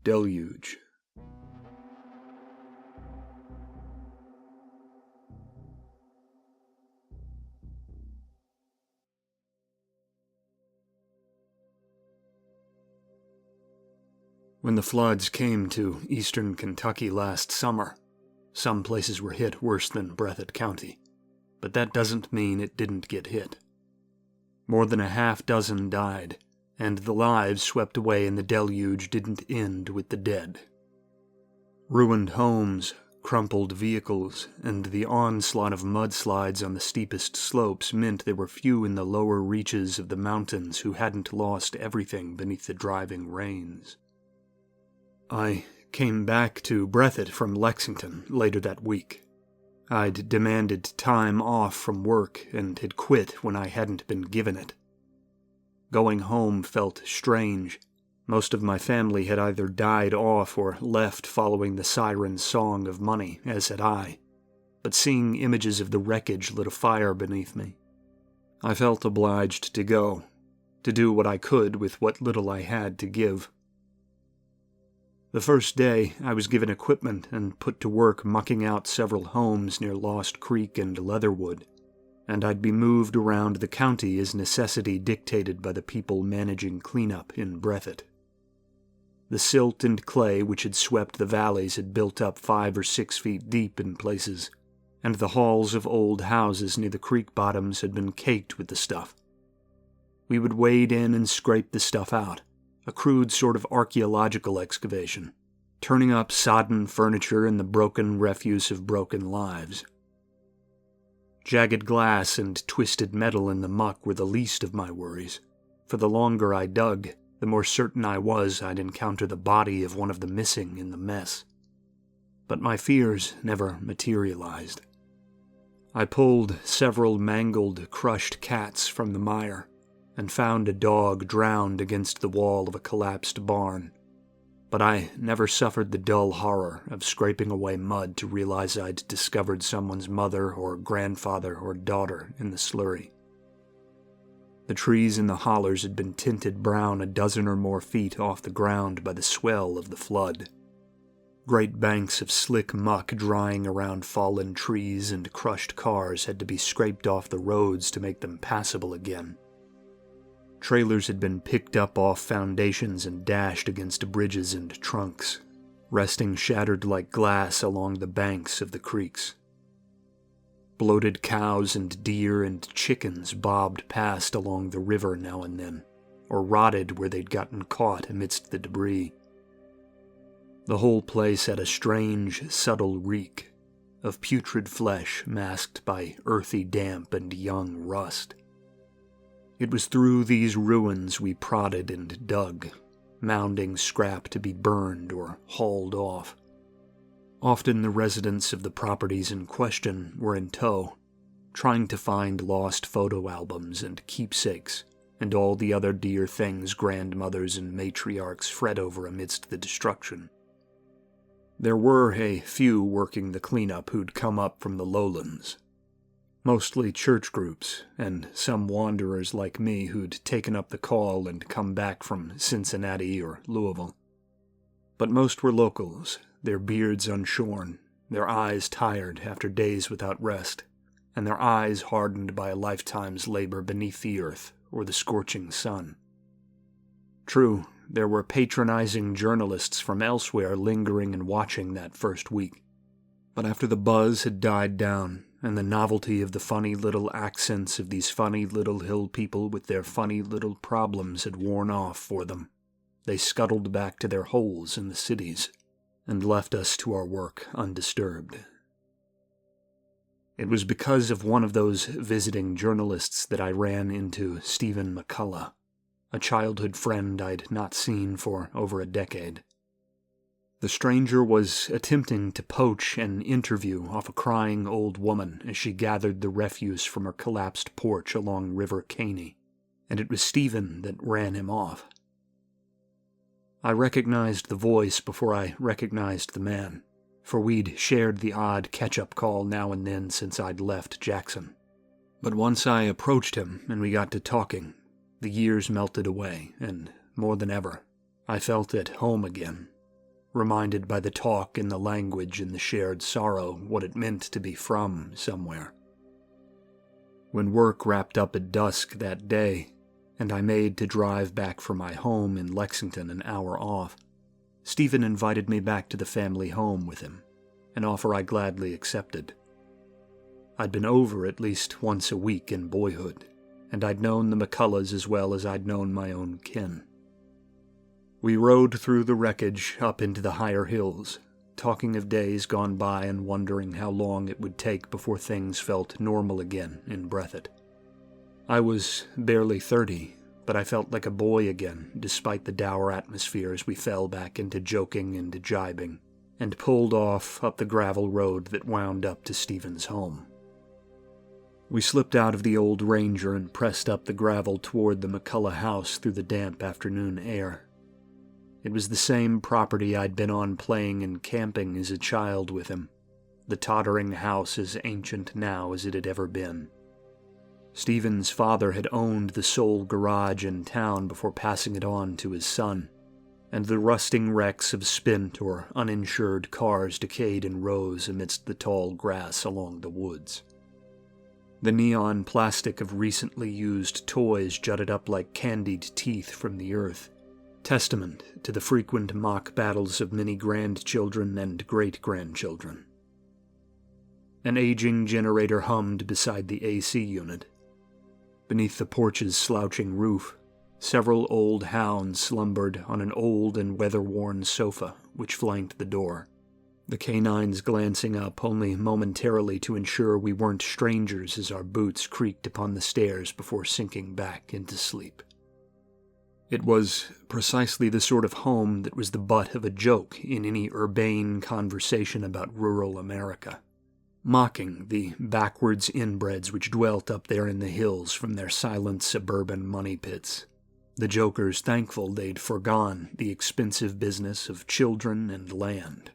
Deluge. When the floods came to eastern Kentucky last summer, some places were hit worse than Breathitt County, but that doesn't mean it didn't get hit. More than a half dozen died, and the lives swept away in the deluge didn't end with the dead. Ruined homes, crumpled vehicles, and the onslaught of mudslides on the steepest slopes meant there were few in the lower reaches of the mountains who hadn't lost everything beneath the driving rains. I came back to Breathitt from Lexington later that week. I'd demanded time off from work and had quit when I hadn't been given it. Going home felt strange. Most of my family had either died off or left following the siren's song of money, as had I. But seeing images of the wreckage lit a fire beneath me. I felt obliged to go, to do what I could with what little I had to give. The first day, I was given equipment and put to work mucking out several homes near Lost Creek and Leatherwood, and I'd be moved around the county as necessity dictated by the people managing cleanup in Breathitt. The silt and clay which had swept the valleys had built up 5 or 6 feet deep in places, and the halls of old houses near the creek bottoms had been caked with the stuff. We would wade in and scrape the stuff out, a crude sort of archaeological excavation, turning up sodden furniture and the broken refuse of broken lives. Jagged glass and twisted metal in the muck were the least of my worries, for the longer I dug, the more certain I was I'd encounter the body of one of the missing in the mess. But my fears never materialized. I pulled several mangled, crushed cats from the mire, and found a dog drowned against the wall of a collapsed barn. But I never suffered the dull horror of scraping away mud to realize I'd discovered someone's mother or grandfather or daughter in the slurry. The trees in the hollers had been tinted brown a dozen or more feet off the ground by the swell of the flood. Great banks of slick muck drying around fallen trees and crushed cars had to be scraped off the roads to make them passable again. Trailers had been picked up off foundations and dashed against bridges and trunks, resting shattered like glass along the banks of the creeks. Bloated cows and deer and chickens bobbed past along the river now and then, or rotted where they'd gotten caught amidst the debris. The whole place had a strange, subtle reek of putrid flesh masked by earthy damp and young rust. It was through these ruins we prodded and dug, mounding scrap to be burned or hauled off. Often the residents of the properties in question were in tow, trying to find lost photo albums and keepsakes, and all the other dear things grandmothers and matriarchs fret over amidst the destruction. There were a few working the cleanup who'd come up from the lowlands. Mostly church groups, and some wanderers like me who'd taken up the call and come back from Cincinnati or Louisville. But most were locals, their beards unshorn, their eyes tired after days without rest, and their eyes hardened by a lifetime's labor beneath the earth or the scorching sun. True, there were patronizing journalists from elsewhere lingering and watching that first week. But after the buzz had died down, and the novelty of the funny little accents of these funny little hill people with their funny little problems had worn off for them, they scuttled back to their holes in the cities, and left us to our work undisturbed. It was because of one of those visiting journalists that I ran into Stephen McCullough, a childhood friend I'd not seen for over a decade. The stranger was attempting to poach an interview off a crying old woman as she gathered the refuse from her collapsed porch along River Caney, and it was Stephen that ran him off. I recognized the voice before I recognized the man, for we'd shared the odd catch-up call now and then since I'd left Jackson. But once I approached him and we got to talking, the years melted away, and more than ever, I felt at home again, reminded by the talk and the language and the shared sorrow what it meant to be from somewhere. When work wrapped up at dusk that day, and I made to drive back for my home in Lexington an hour off, Stephen invited me back to the family home with him, an offer I gladly accepted. I'd been over at least once a week in boyhood, and I'd known the McCulloughs as well as I'd known my own kin. We rode through the wreckage up into the higher hills, talking of days gone by and wondering how long it would take before things felt normal again in Breathitt. I was barely 30, but I felt like a boy again, despite the dour atmosphere as we fell back into joking and jibing, and pulled off up the gravel road that wound up to Stephen's home. We slipped out of the old Ranger and pressed up the gravel toward the McCullough house through the damp afternoon air. It was the same property I'd been on playing and camping as a child with him, the tottering house as ancient now as it had ever been. Stephen's father had owned the sole garage in town before passing it on to his son, and the rusting wrecks of spent or uninsured cars decayed in rows amidst the tall grass along the woods. The neon plastic of recently used toys jutted up like candied teeth from the earth, testament to the frequent mock battles of many grandchildren and great-grandchildren. An aging generator hummed beside the AC unit. Beneath the porch's slouching roof, several old hounds slumbered on an old and weather-worn sofa which flanked the door, the canines glancing up only momentarily to ensure we weren't strangers as our boots creaked upon the stairs before sinking back into sleep. It was precisely the sort of home that was the butt of a joke in any urbane conversation about rural America, mocking the backwards inbreds which dwelt up there in the hills from their silent suburban money pits, the jokers thankful they'd forgone the expensive business of children and land.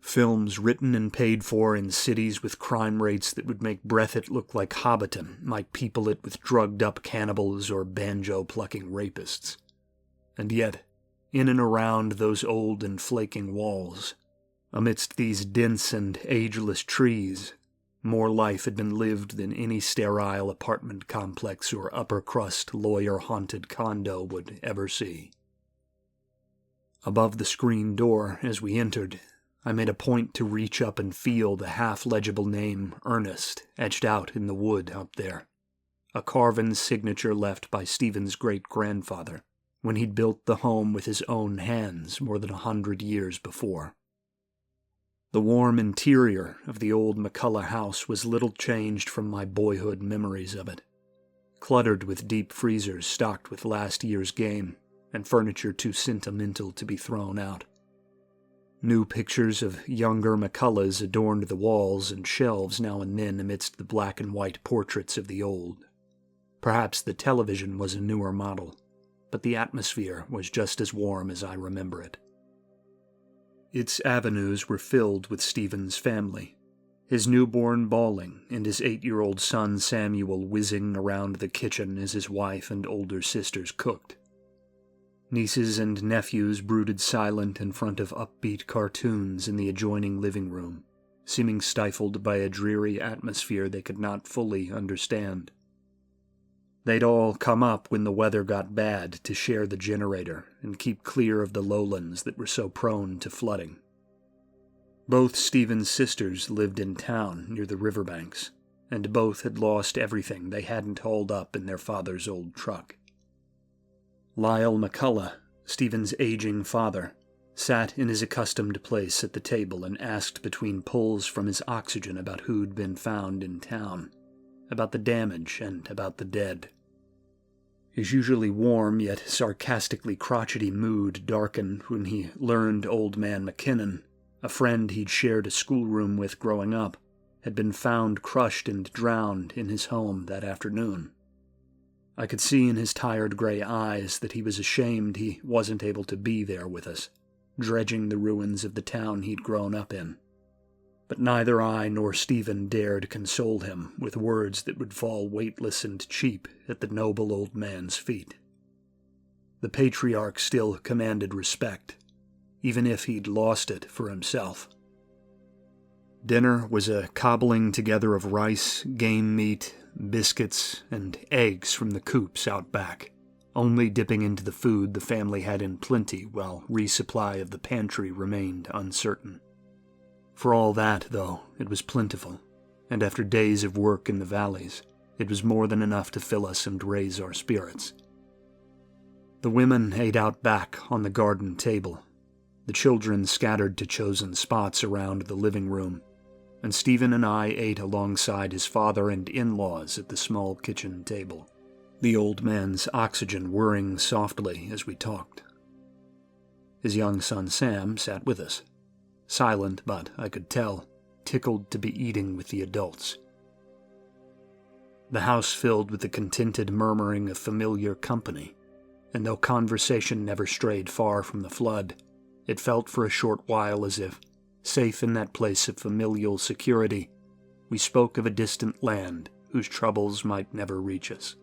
Films written and paid for in cities with crime rates that would make Breathitt look like Hobbiton might people it with drugged-up cannibals or banjo-plucking rapists. And yet, in and around those old and flaking walls, amidst these dense and ageless trees, more life had been lived than any sterile apartment complex or upper-crust lawyer-haunted condo would ever see. Above the screen door, as we entered, I made a point to reach up and feel the half-legible name Ernest etched out in the wood up there, a carven signature left by Stephen's great-grandfather when he'd built the home with his own hands more than 100 years before. The warm interior of the old McCullough house was little changed from my boyhood memories of it, cluttered with deep freezers stocked with last year's game and furniture too sentimental to be thrown out. New pictures of younger McCulloughs adorned the walls and shelves now and then amidst the black and white portraits of the old. Perhaps the television was a newer model, but the atmosphere was just as warm as I remember it. Its avenues were filled with Stephen's family, his newborn bawling and his 8-year-old son Samuel whizzing around the kitchen as his wife and older sisters cooked. Nieces and nephews brooded silent in front of upbeat cartoons in the adjoining living room, seeming stifled by a dreary atmosphere they could not fully understand. They'd all come up when the weather got bad to share the generator and keep clear of the lowlands that were so prone to flooding. Both Stephen's sisters lived in town near the riverbanks, and both had lost everything they hadn't hauled up in their father's old truck. Lyle McCullough, Stephen's aging father, sat in his accustomed place at the table and asked between pulls from his oxygen about who'd been found in town, about the damage and about the dead. His usually warm yet sarcastically crotchety mood darkened when he learned old man McKinnon, a friend he'd shared a schoolroom with growing up, had been found crushed and drowned in his home that afternoon. I could see in his tired gray eyes that he was ashamed he wasn't able to be there with us, dredging the ruins of the town he'd grown up in. But neither I nor Stephen dared console him with words that would fall weightless and cheap at the noble old man's feet. The patriarch still commanded respect, even if he'd lost it for himself. Dinner was a cobbling together of rice, game meat, biscuits, and eggs from the coops out back, only dipping into the food the family had in plenty while resupply of the pantry remained uncertain. For all that, though, it was plentiful, and after days of work in the valleys, it was more than enough to fill us and raise our spirits. The women ate out back on the garden table, the children scattered to chosen spots around the living room, and Stephen and I ate alongside his father and in-laws at the small kitchen table, the old man's oxygen whirring softly as we talked. His young son Sam sat with us, silent but, I could tell, tickled to be eating with the adults. The house filled with the contented murmuring of familiar company, and though conversation never strayed far from the flood, it felt for a short while as if, safe in that place of familial security, we spoke of a distant land whose troubles might never reach us.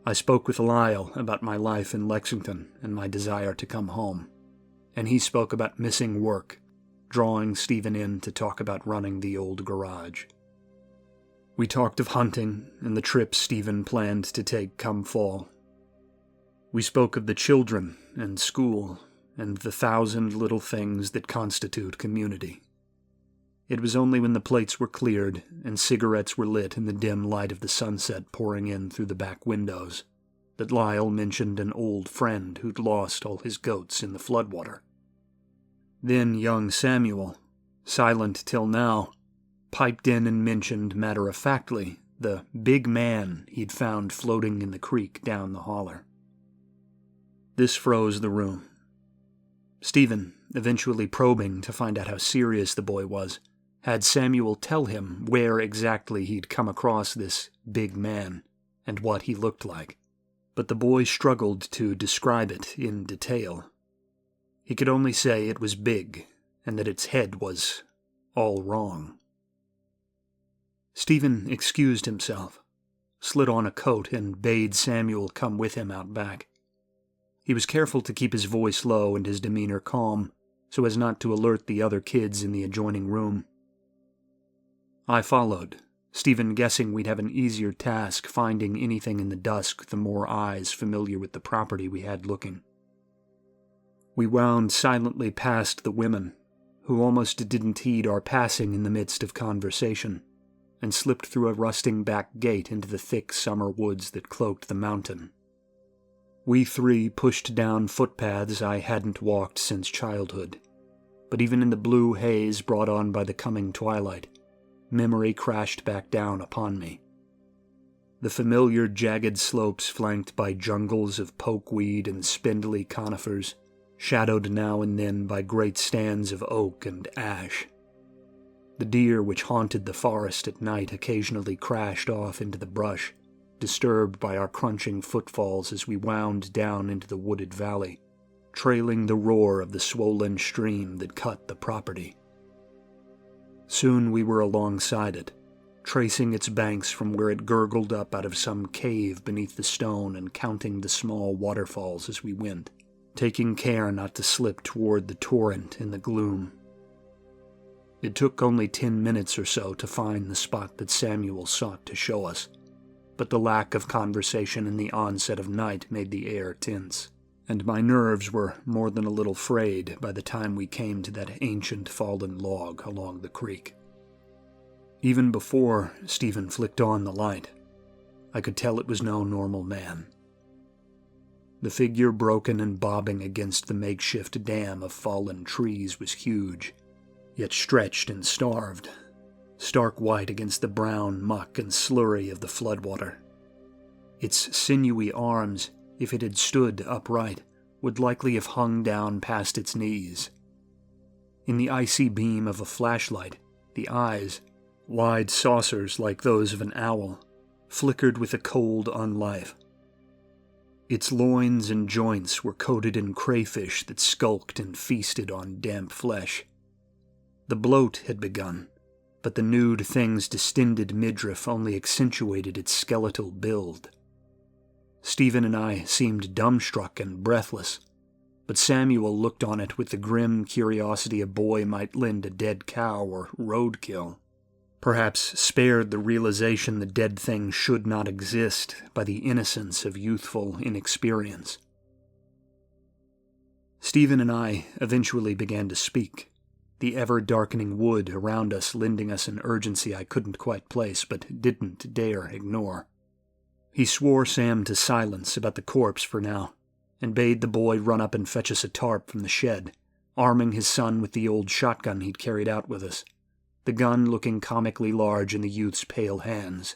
I spoke with Lyle about my life in Lexington and my desire to come home, and he spoke about missing work, drawing Stephen in to talk about running the old garage. We talked of hunting and the trips Stephen planned to take come fall. We spoke of the children and school and the 1,000 little things that constitute community. It was only when the plates were cleared and cigarettes were lit in the dim light of the sunset pouring in through the back windows that Lyle mentioned an old friend who'd lost all his goats in the floodwater. Then young Samuel, silent till now, piped in and mentioned matter-of-factly the big man he'd found floating in the creek down the holler. This froze the room. Stephen, eventually probing to find out how serious the boy was, had Samuel tell him where exactly he'd come across this big man and what he looked like, but the boy struggled to describe it in detail. He could only say it was big and that its head was all wrong. Stephen excused himself, slid on a coat, and bade Samuel come with him out back. He was careful to keep his voice low and his demeanor calm, so as not to alert the other kids in the adjoining room. I followed, Stephen guessing we'd have an easier task finding anything in the dusk the more eyes familiar with the property we had looking. We wound silently past the women, who almost didn't heed our passing in the midst of conversation, and slipped through a rusting back gate into the thick summer woods that cloaked the mountain. We three pushed down footpaths I hadn't walked since childhood, but even in the blue haze brought on by the coming twilight, memory crashed back down upon me. The familiar jagged slopes flanked by jungles of pokeweed and spindly conifers, shadowed now and then by great stands of oak and ash. The deer which haunted the forest at night occasionally crashed off into the brush, disturbed by our crunching footfalls as we wound down into the wooded valley, trailing the roar of the swollen stream that cut the property. Soon we were alongside it, tracing its banks from where it gurgled up out of some cave beneath the stone and counting the small waterfalls as we went, taking care not to slip toward the torrent in the gloom. It took only 10 minutes or so to find the spot that Samuel sought to show us, but the lack of conversation in the onset of night made the air tense, and my nerves were more than a little frayed by the time we came to that ancient fallen log along the creek. Even before Stephen flicked on the light, I could tell it was no normal man. The figure broken and bobbing against the makeshift dam of fallen trees was huge, yet stretched and starved, stark white against the brown muck and slurry of the floodwater. Its sinewy arms, if it had stood upright, would likely have hung down past its knees. In the icy beam of a flashlight, the eyes, wide saucers like those of an owl, flickered with a cold unlife. Its loins and joints were coated in crayfish that skulked and feasted on damp flesh. The bloat had begun, but the nude thing's distended midriff only accentuated its skeletal build. Stephen and I seemed dumbstruck and breathless, but Samuel looked on it with the grim curiosity a boy might lend a dead cow or roadkill, perhaps spared the realization the dead thing should not exist by the innocence of youthful inexperience. Stephen and I eventually began to speak, the ever-darkening wood around us lending us an urgency I couldn't quite place but didn't dare ignore. He swore Sam to silence about the corpse for now, and bade the boy run up and fetch us a tarp from the shed, arming his son with the old shotgun he'd carried out with us, the gun looking comically large in the youth's pale hands.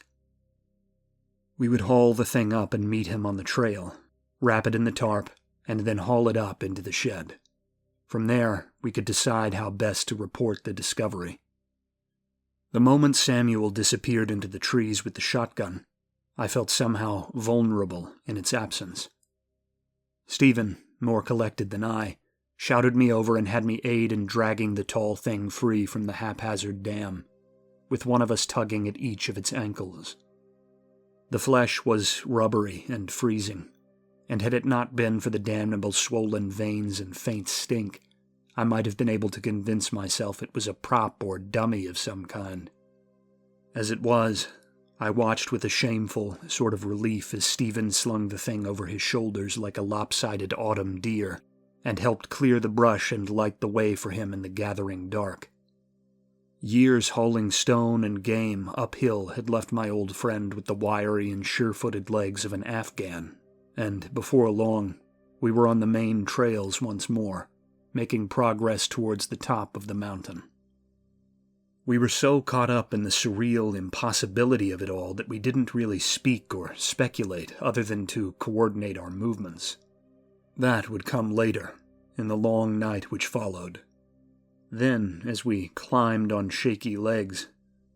We would haul the thing up and meet him on the trail, wrap it in the tarp, and then haul it up into the shed. From there, we could decide how best to report the discovery. The moment Samuel disappeared into the trees with the shotgun, I felt somehow vulnerable in its absence. Stephen, more collected than I, shouted me over and had me aid in dragging the tall thing free from the haphazard dam, with one of us tugging at each of its ankles. The flesh was rubbery and freezing, and had it not been for the damnable swollen veins and faint stink, I might have been able to convince myself it was a prop or dummy of some kind. As it was, I watched with a shameful sort of relief as Stephen slung the thing over his shoulders like a lopsided autumn deer, and helped clear the brush and light the way for him in the gathering dark. Years hauling stone and game uphill had left my old friend with the wiry and sure-footed legs of an Afghan, and before long, we were on the main trails once more, making progress towards the top of the mountain. We were so caught up in the surreal impossibility of it all that we didn't really speak or speculate other than to coordinate our movements. That would come later, in the long night which followed. Then, as we climbed on shaky legs,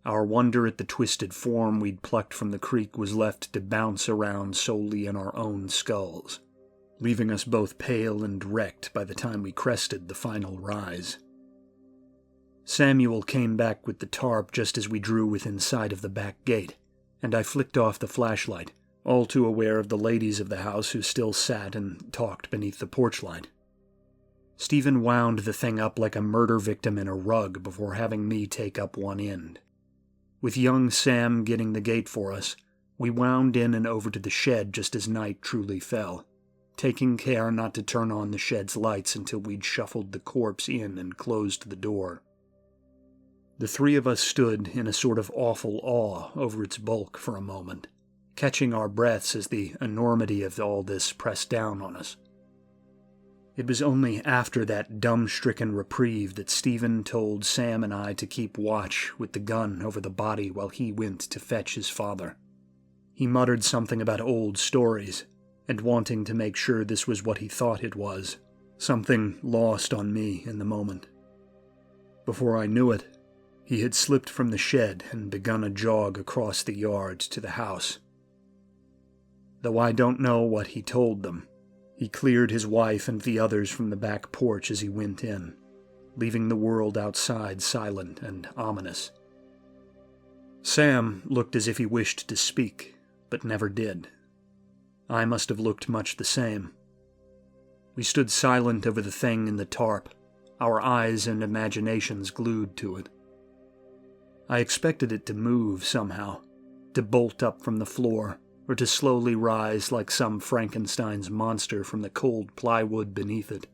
our wonder at the twisted form we'd plucked from the creek was left to bounce around solely in our own skulls, leaving us both pale and wrecked by the time we crested the final rise. Samuel came back with the tarp just as we drew within sight of the back gate, and I flicked off the flashlight, all too aware of the ladies of the house who still sat and talked beneath the porch light. Stephen wound the thing up like a murder victim in a rug before having me take up one end. With young Sam getting the gate for us, we wound in and over to the shed just as night truly fell, taking care not to turn on the shed's lights until we'd shuffled the corpse in and closed the door. The three of us stood in a sort of awful awe over its bulk for a moment, catching our breaths as the enormity of all this pressed down on us. It was only after that dumb-stricken reprieve that Stephen told Sam and I to keep watch with the gun over the body while he went to fetch his father. He muttered something about old stories, and wanting to make sure this was what he thought it was, something lost on me in the moment. Before I knew it, he had slipped from the shed and begun a jog across the yard to the house. Though I don't know what he told them, he cleared his wife and the others from the back porch as he went in, leaving the world outside silent and ominous. Sam looked as if he wished to speak, but never did. I must have looked much the same. We stood silent over the thing in the tarp, our eyes and imaginations glued to it. I expected it to move somehow, to bolt up from the floor, or to slowly rise like some Frankenstein's monster from the cold plywood beneath it,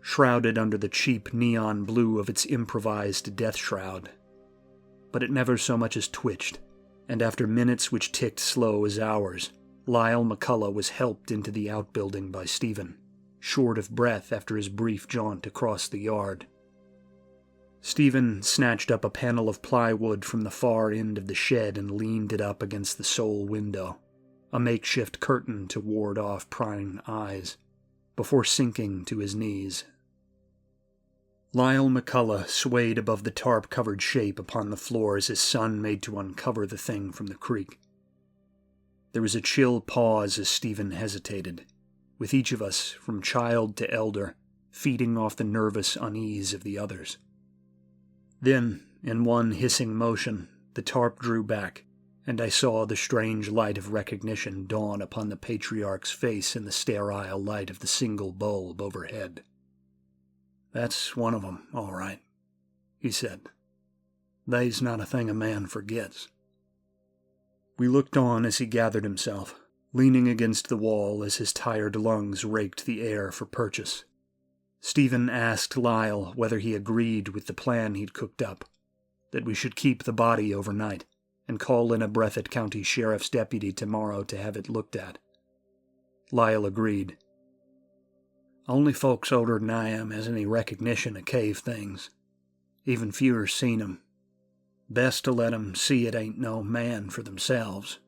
shrouded under the cheap neon blue of its improvised death shroud. But it never so much as twitched, and after minutes which ticked slow as hours, Lyle McCullough was helped into the outbuilding by Stephen, short of breath after his brief jaunt across the yard. Stephen snatched up a panel of plywood from the far end of the shed and leaned it up against the sole window, a makeshift curtain to ward off prying eyes, before sinking to his knees. Lyle McCullough swayed above the tarp-covered shape upon the floor as his son made to uncover the thing from the creek. There was a chill pause as Stephen hesitated, with each of us, from child to elder, feeding off the nervous unease of the others. Then, in one hissing motion, the tarp drew back, and I saw the strange light of recognition dawn upon the patriarch's face in the sterile light of the single bulb overhead. "That's one of 'em, all right," he said. "They's not a thing a man forgets." We looked on as he gathered himself, leaning against the wall as his tired lungs raked the air for purchase. Stephen asked Lyle whether he agreed with the plan he'd cooked up, that we should keep the body overnight and call in a Breathitt County sheriff's deputy tomorrow to have it looked at. Lyle agreed. "Only folks older than I am has any recognition of cave things. Even fewer seen 'em. Best to let 'em see it ain't no man for themselves.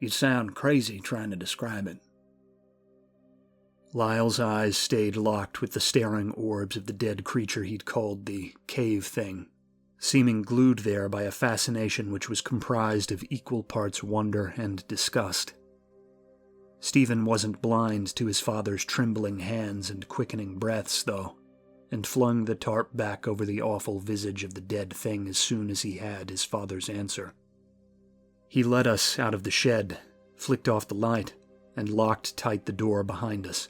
You'd sound crazy trying to describe it." Lyle's eyes stayed locked with the staring orbs of the dead creature he'd called the cave thing, seeming glued there by a fascination which was comprised of equal parts wonder and disgust. Stephen wasn't blind to his father's trembling hands and quickening breaths, though, and flung the tarp back over the awful visage of the dead thing as soon as he had his father's answer. He led us out of the shed, flicked off the light, and locked tight the door behind us.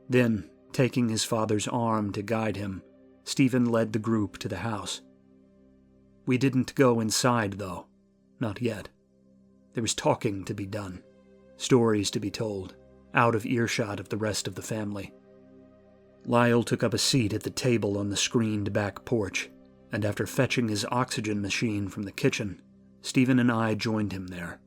Then, taking his father's arm to guide him, Stephen led the group to the house. We didn't go inside, though. Not yet. There was talking to be done, stories to be told, out of earshot of the rest of the family. Lyle took up a seat at the table on the screened back porch, and after fetching his oxygen machine from the kitchen, Stephen and I joined him there.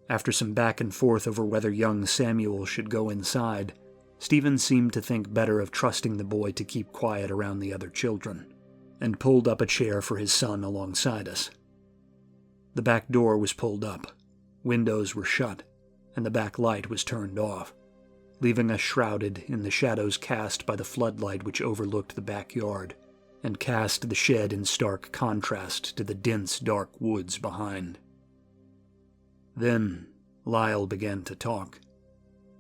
After some back and forth over whether young Samuel should go inside, Stephen seemed to think better of trusting the boy to keep quiet around the other children, and pulled up a chair for his son alongside us. The back door was pulled up, windows were shut, and the back light was turned off, leaving us shrouded in the shadows cast by the floodlight which overlooked the backyard, and cast the shed in stark contrast to the dense, dark woods behind. Then Lyle began to talk.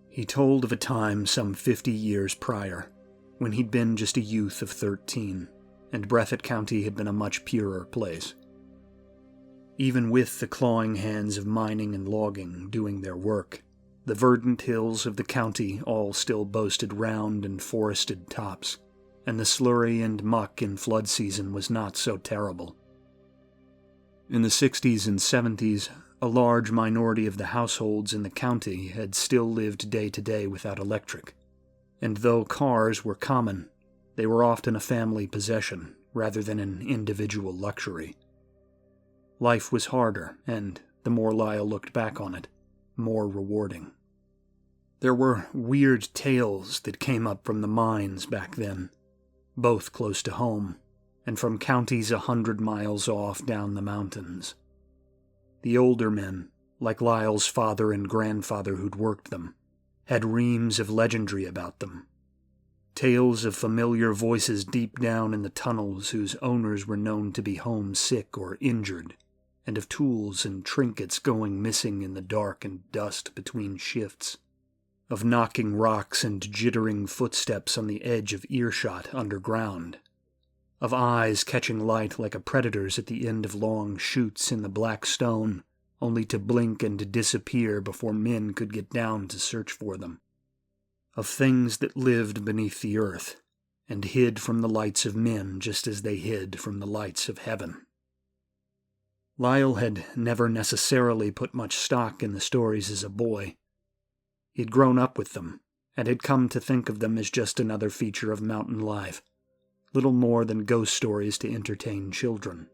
He told of a time some 50 years prior, when he'd been just a youth of 13, and Breathitt County had been a much purer place. Even with the clawing hands of mining and logging doing their work, the verdant hills of the county all still boasted round and forested tops, and the slurry and muck in flood season was not so terrible. In the 60s and 70s, a large minority of the households in the county had still lived day to day without electric, and though cars were common, they were often a family possession rather than an individual luxury. Life was harder, and, the more Lyle looked back on it, more rewarding. There were weird tales that came up from the mines back then, both close to home, and from counties 100 miles off down the mountains. The older men, like Lyle's father and grandfather who'd worked them, had reams of legendary about them. Tales of familiar voices deep down in the tunnels whose owners were known to be homesick or injured, and of tools and trinkets going missing in the dark and dust between shifts, of knocking rocks and jittering footsteps on the edge of earshot underground, of eyes catching light like a predator's at the end of long chutes in the black stone, only to blink and disappear before men could get down to search for them, of things that lived beneath the earth and hid from the lights of men just as they hid from the lights of heaven. Lyle had never necessarily put much stock in the stories as a boy. He'd grown up with them, and had come to think of them as just another feature of mountain life, little more than ghost stories to entertain children.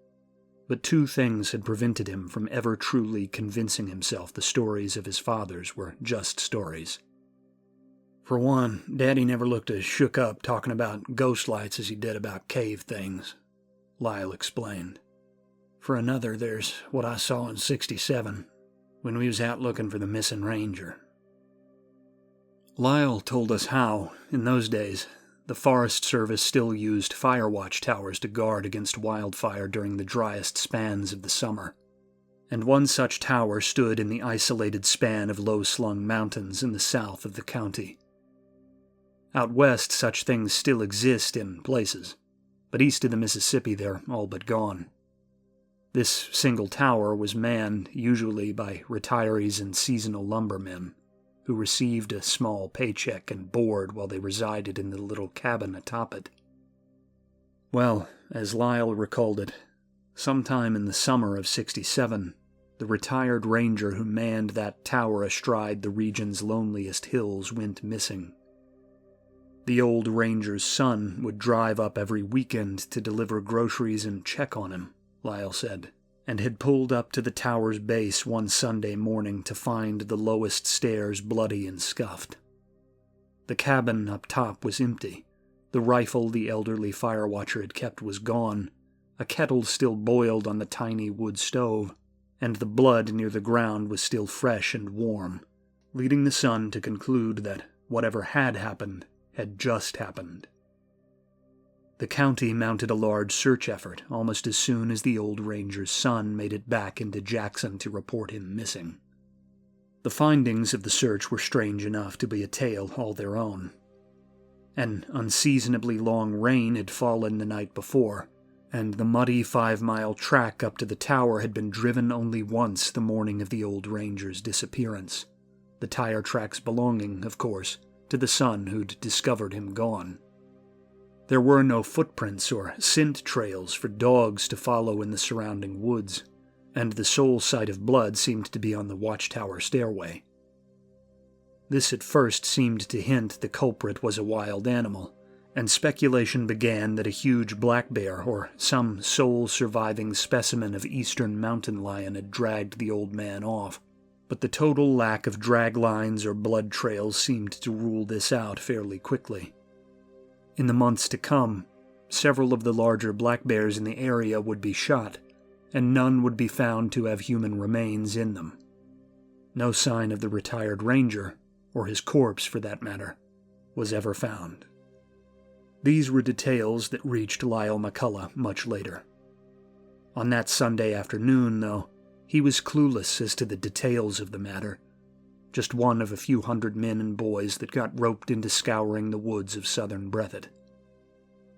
But two things had prevented him from ever truly convincing himself the stories of his fathers were just stories. For one, Daddy never looked as shook up talking about ghost lights as he did about cave things, Lyle explained. For another, there's what I saw in '67, when we was out looking for the missing ranger. Lyle told us how, in those days, the Forest Service still used fire watch towers to guard against wildfire during the driest spans of the summer, and one such tower stood in the isolated span of low-slung mountains in the south of the county. Out west, such things still exist in places, but east of the Mississippi they're all but gone. This single tower was manned usually by retirees and seasonal lumbermen, who received a small paycheck and board while they resided in the little cabin atop it. Well, as Lyle recalled it, sometime in the summer of '67, the retired ranger who manned that tower astride the region's loneliest hills went missing. The old ranger's son would drive up every weekend to deliver groceries and check on him, Lyle said, and had pulled up to the tower's base one Sunday morning to find the lowest stairs bloody and scuffed. The cabin up top was empty. The rifle the elderly fire watcher had kept was gone. A kettle still boiled on the tiny wood stove, and the blood near the ground was still fresh and warm, leading the son to conclude that whatever had happened had just happened. The county mounted a large search effort almost as soon as the old ranger's son made it back into Jackson to report him missing. The findings of the search were strange enough to be a tale all their own. An unseasonably long rain had fallen the night before, and the muddy 5-mile track up to the tower had been driven only once the morning of the old ranger's disappearance, the tire tracks belonging, of course, to the son who'd discovered him gone. There were no footprints or scent trails for dogs to follow in the surrounding woods, and the sole sight of blood seemed to be on the watchtower stairway. This at first seemed to hint the culprit was a wild animal, and speculation began that a huge black bear or some sole surviving specimen of eastern mountain lion had dragged the old man off, but the total lack of drag lines or blood trails seemed to rule this out fairly quickly. In the months to come, several of the larger black bears in the area would be shot, and none would be found to have human remains in them. No sign of the retired ranger, or his corpse for that matter, was ever found. These were details that reached Lyle McCullough much later. On that Sunday afternoon, though, he was clueless as to the details of the matter, just one of a few hundred men and boys that got roped into scouring the woods of southern Breathitt.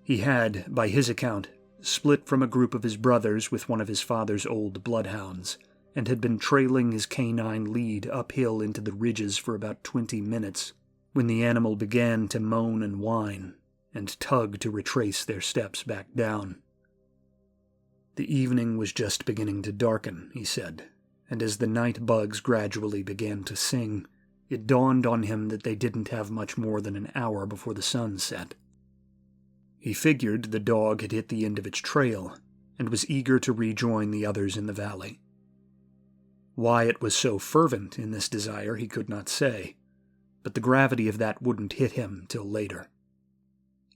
He had, by his account, split from a group of his brothers with one of his father's old bloodhounds, and had been trailing his canine lead uphill into the ridges for about 20 minutes, when the animal began to moan and whine, and tug to retrace their steps back down. The evening was just beginning to darken, he said, and as the night bugs gradually began to sing, it dawned on him that they didn't have much more than an hour before the sun set. He figured the dog had hit the end of its trail, and was eager to rejoin the others in the valley. Why it was so fervent in this desire he could not say, but the gravity of that wouldn't hit him till later.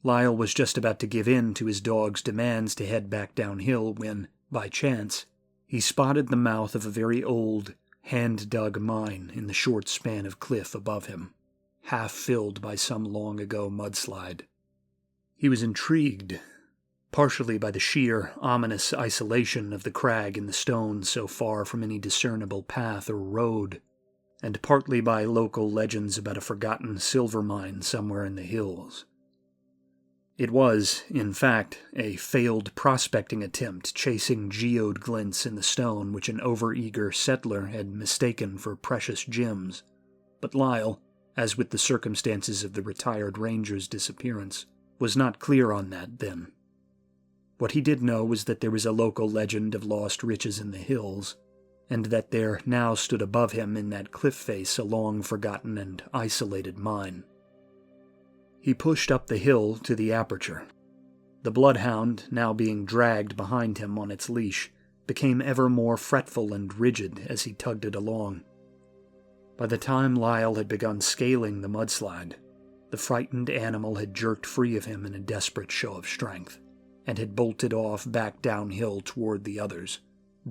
Lyle was just about to give in to his dog's demands to head back downhill when, by chance, he spotted the mouth of a very old, hand-dug mine in the short span of cliff above him, half filled by some long-ago mudslide. He was intrigued, partially by the sheer, ominous isolation of the crag and the stone so far from any discernible path or road, and partly by local legends about a forgotten silver mine somewhere in the hills. It was, in fact, a failed prospecting attempt chasing geode glints in the stone which an overeager settler had mistaken for precious gems, but Lyle, as with the circumstances of the retired ranger's disappearance, was not clear on that then. What he did know was that there was a local legend of lost riches in the hills, and that there now stood above him in that cliff face a long-forgotten and isolated mine. He pushed up the hill to the aperture. The bloodhound, now being dragged behind him on its leash, became ever more fretful and rigid as he tugged it along. By the time Lyle had begun scaling the mudslide, the frightened animal had jerked free of him in a desperate show of strength, and had bolted off back downhill toward the others,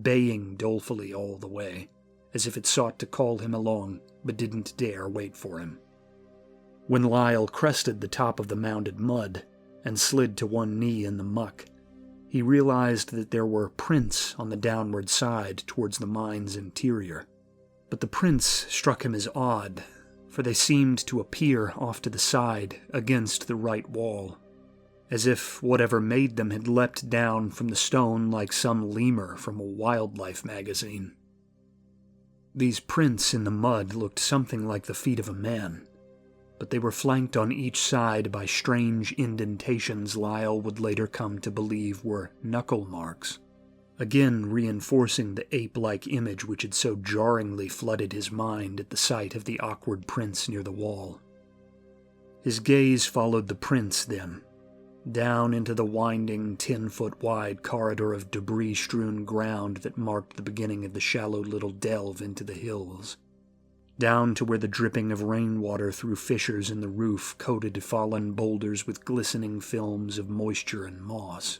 baying dolefully all the way, as if it sought to call him along but didn't dare wait for him. When Lyle crested the top of the mounded mud and slid to one knee in the muck, he realized that there were prints on the downward side towards the mine's interior. But the prints struck him as odd, for they seemed to appear off to the side against the right wall, as if whatever made them had leapt down from the stone like some lemur from a wildlife magazine. These prints in the mud looked something like the feet of a man, but they were flanked on each side by strange indentations Lyle would later come to believe were knuckle marks, again reinforcing the ape-like image which had so jarringly flooded his mind at the sight of the awkward prints near the wall. His gaze followed the prints then, down into the winding 10-foot-wide corridor of debris-strewn ground that marked the beginning of the shallow little delve into the hills, down to where the dripping of rainwater through fissures in the roof coated fallen boulders with glistening films of moisture and moss,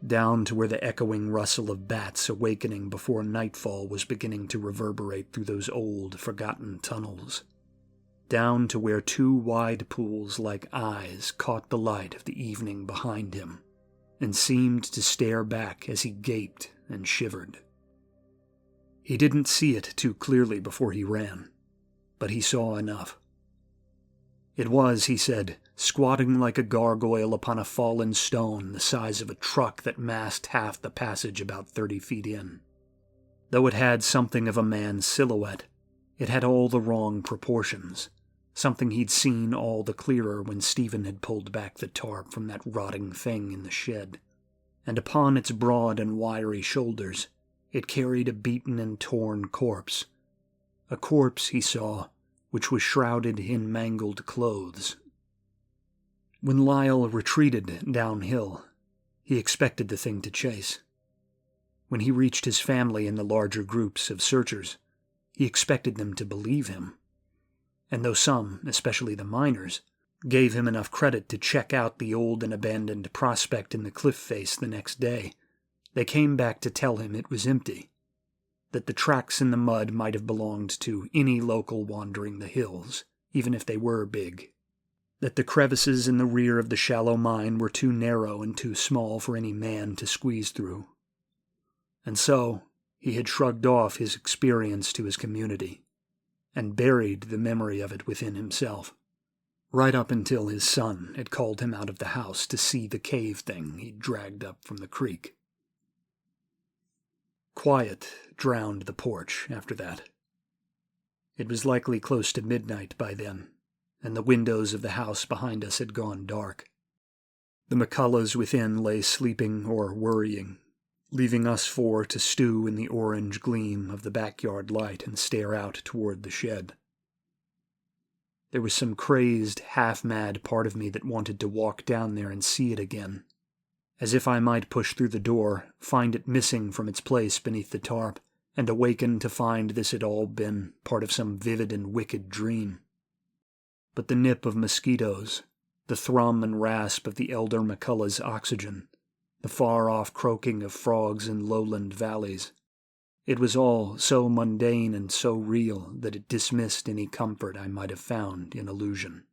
down to where the echoing rustle of bats awakening before nightfall was beginning to reverberate through those old, forgotten tunnels, down to where two wide pools like eyes caught the light of the evening behind him and seemed to stare back as he gaped and shivered. He didn't see it too clearly before he ran, but he saw enough. It was, he said, squatting like a gargoyle upon a fallen stone the size of a truck that masked half the passage about 30 feet in. Though it had something of a man's silhouette, it had all the wrong proportions, something he'd seen all the clearer when Stephen had pulled back the tarp from that rotting thing in the shed. And upon its broad and wiry shoulders, it carried a beaten and torn corpse. A corpse, he saw, which was shrouded in mangled clothes. When Lyle retreated downhill, he expected the thing to chase. When he reached his family in the larger groups of searchers, he expected them to believe him. And though some, especially the miners, gave him enough credit to check out the old and abandoned prospect in the cliff face the next day, they came back to tell him it was empty, that the tracks in the mud might have belonged to any local wandering the hills, even if they were big, that the crevices in the rear of the shallow mine were too narrow and too small for any man to squeeze through. And so he had shrugged off his experience to his community, and buried the memory of it within himself, right up until his son had called him out of the house to see the cave thing he'd dragged up from the creek. Quiet drowned the porch after that. It was likely close to midnight by then, and the windows of the house behind us had gone dark. The McCulloughs within lay sleeping or worrying, leaving us four to stew in the orange gleam of the backyard light and stare out toward the shed. There was some crazed, half-mad part of me that wanted to walk down there and see it again, as if I might push through the door, find it missing from its place beneath the tarp, and awaken to find this had all been part of some vivid and wicked dream. But the nip of mosquitoes, the thrum and rasp of the elder McCullough's oxygen, the far-off croaking of frogs in lowland valleys, it was all so mundane and so real that it dismissed any comfort I might have found in illusion.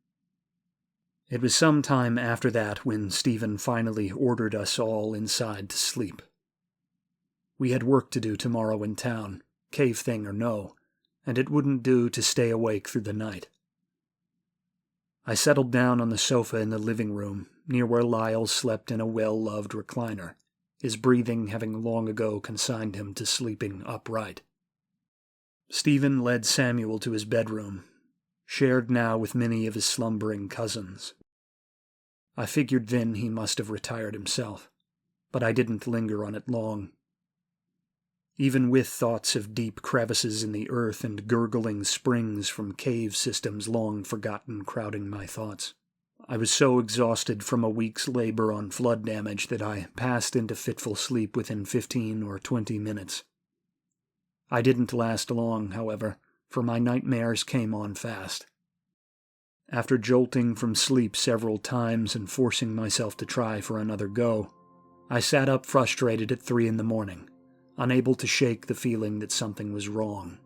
It was some time after that when Stephen finally ordered us all inside to sleep. We had work to do tomorrow in town, cave thing or no, and it wouldn't do to stay awake through the night. I settled down on the sofa in the living room, near where Lyle slept in a well-loved recliner, his breathing having long ago consigned him to sleeping upright. Stephen led Samuel to his bedroom, shared now with many of his slumbering cousins. I figured then he must have retired himself, but I didn't linger on it long. Even with thoughts of deep crevices in the earth and gurgling springs from cave systems long forgotten crowding my thoughts, I was so exhausted from a week's labor on flood damage that I passed into fitful sleep within 15 or 20 minutes. I didn't last long, however, for my nightmares came on fast. After jolting from sleep several times and forcing myself to try for another go, I sat up frustrated at 3 a.m, unable to shake the feeling that something was wrong.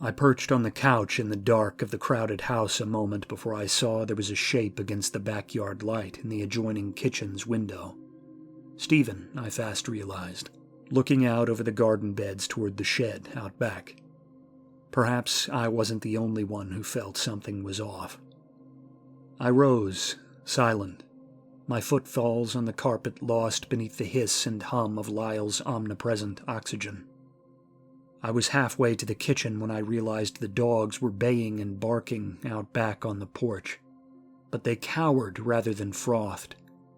I perched on the couch in the dark of the crowded house a moment before I saw there was a shape against the backyard light in the adjoining kitchen's window. Stephen, I fast realized, looking out over the garden beds toward the shed out back. Perhaps I wasn't the only one who felt something was off. I rose, silent, my footfalls on the carpet lost beneath the hiss and hum of Lyle's omnipresent oxygen. I was halfway to the kitchen when I realized the dogs were baying and barking out back on the porch, but they cowered rather than frothed,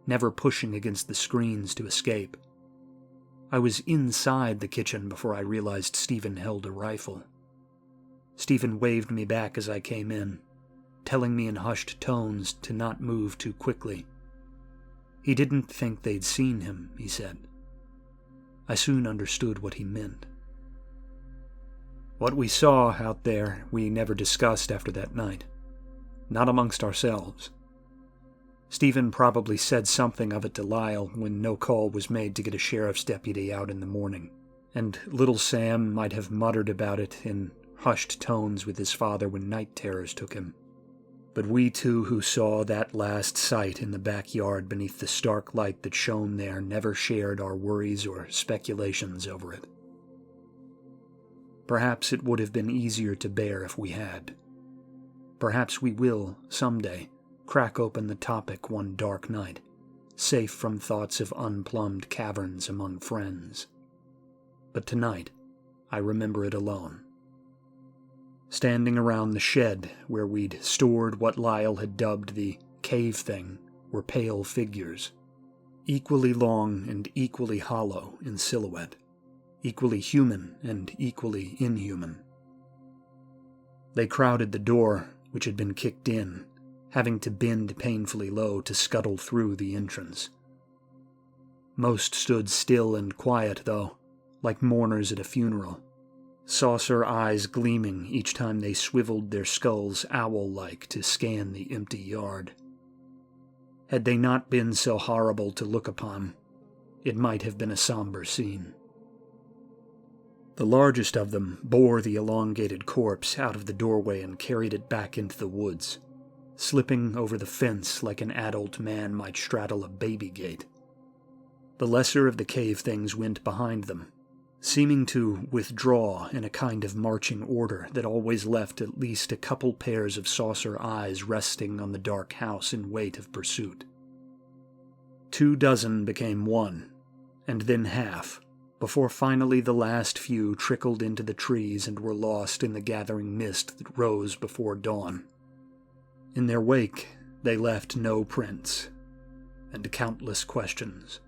never pushing against the screens to escape. I was inside the kitchen before I realized Stephen held a rifle. Stephen waved me back as I came in, telling me in hushed tones to not move too quickly. He didn't think they'd seen him, he said. I soon understood what he meant. What we saw out there we never discussed after that night. Not amongst ourselves. Stephen probably said something of it to Lyle when no call was made to get a sheriff's deputy out in the morning, and little Sam might have muttered about it in hushed tones with his father when night terrors took him. But we two who saw that last sight in the backyard beneath the stark light that shone there never shared our worries or speculations over it. Perhaps it would have been easier to bear if we had. Perhaps we will, someday, crack open the topic one dark night, safe from thoughts of unplumbed caverns among friends. But tonight, I remember it alone. Standing around the shed where we'd stored what Lyle had dubbed the cave thing were pale figures, equally long and equally hollow in silhouette, equally human and equally inhuman. They crowded the door, which had been kicked in, having to bend painfully low to scuttle through the entrance. Most stood still and quiet, though, like mourners at a funeral, saucer eyes gleaming each time they swiveled their skulls owl-like to scan the empty yard. Had they not been so horrible to look upon, it might have been a somber scene. The largest of them bore the elongated corpse out of the doorway and carried it back into the woods, slipping over the fence like an adult man might straddle a baby gate. The lesser of the cave things went behind them, seeming to withdraw in a kind of marching order that always left at least a couple pairs of saucer eyes resting on the dark house in wait of pursuit. 24 became one, and then half, before finally the last few trickled into the trees and were lost in the gathering mist that rose before dawn. In their wake, they left no prints, and countless questions.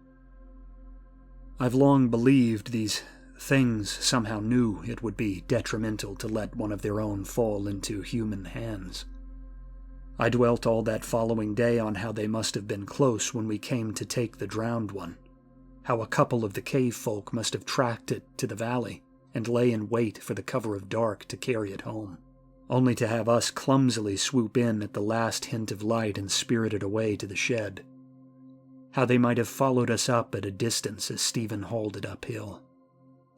I've long believed these things somehow knew it would be detrimental to let one of their own fall into human hands. I dwelt all that following day on how they must have been close when we came to take the drowned one, how a couple of the cave folk must have tracked it to the valley and lay in wait for the cover of dark to carry it home, only to have us clumsily swoop in at the last hint of light and spirit it away to the shed. How they might have followed us up at a distance as Stephen hauled it uphill.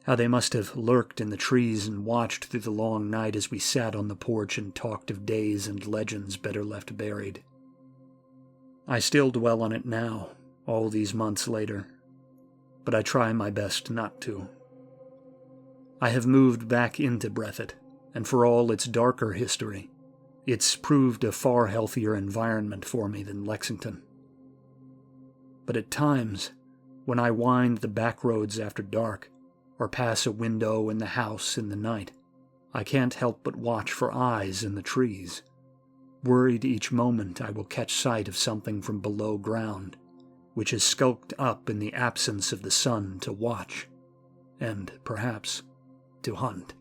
How they must have lurked in the trees and watched through the long night as we sat on the porch and talked of days and legends better left buried. I still dwell on it now, all these months later, but I try my best not to. I have moved back into Breathitt, and for all its darker history, it's proved a far healthier environment for me than Lexington. But at times, when I wind the back roads after dark, or pass a window in the house in the night, I can't help but watch for eyes in the trees, worried each moment I will catch sight of something from below ground, which has skulked up in the absence of the sun to watch, and perhaps to hunt.